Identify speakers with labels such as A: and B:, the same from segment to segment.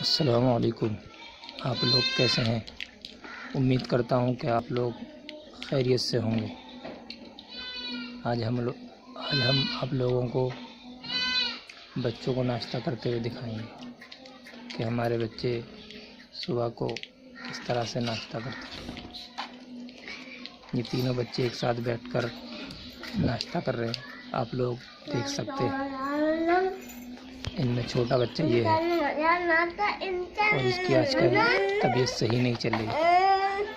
A: अस्सलामुअलैकुम। आप लोग कैसे हैं? उम्मीद करता हूं कि आप लोग खैरियत से होंगे। आज हम आप लोगों को बच्चों को नाश्ता करते हुए दिखाएंगे कि हमारे बच्चे सुबह को किस तरह से नाश्ता करते हैं। ये तीनों बच्चे एक साथ बैठकर नाश्ता कर रहे हैं, आप लोग देख सकते हैं। इनमें छोटा बच्चा ये है और इसकी आजकल तबीयत सही नहीं चल रही।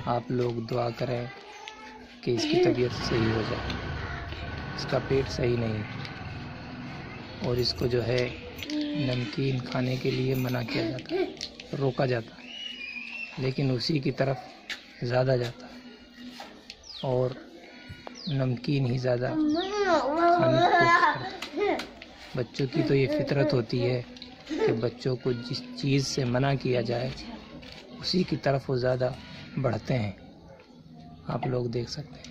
A: आप लोग दुआ करें कि इसकी तबीयत सही हो जाए। इसका पेट सही नहीं है और इसको जो है नमकीन खाने के लिए मना किया जाता है, रोका जाता है, लेकिन उसी की तरफ ज़्यादा जाता है और नमकीन ही ज़्यादा खाने की कोशिश करता है। बच्चों की तो ये फितरत होती है कि बच्चों को जिस चीज़ से मना किया जाए उसी की तरफ वो ज़्यादा बढ़ते हैं। आप लोग देख सकते हैं।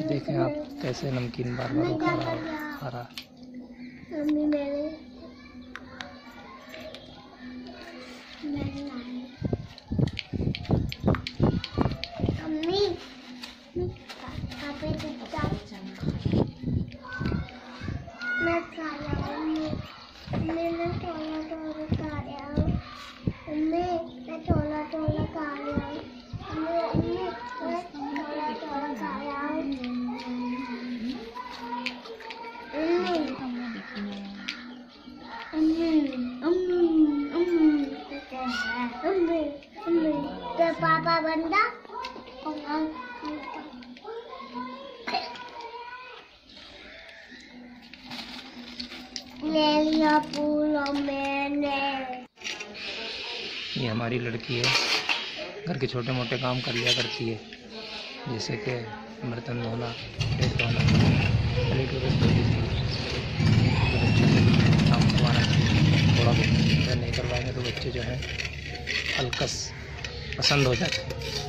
A: देखें आप कैसे नमकीन बार बार खा रहा है।
B: पापा बंदा ले लिया पूरा मैंने।
A: ये हमारी लड़की है, घर के छोटे मोटे काम कर लिया करती है, जैसे कि बर्तन धोना, प्लेट धोना, प्लेट वगैरह धो देती है। तो बच्चे से काम करवाना चाहिए थोड़ा बहुत, अगर नहीं करवाएंगे तो बच्चे जो है हल्कस पसंद हो जाते हैं।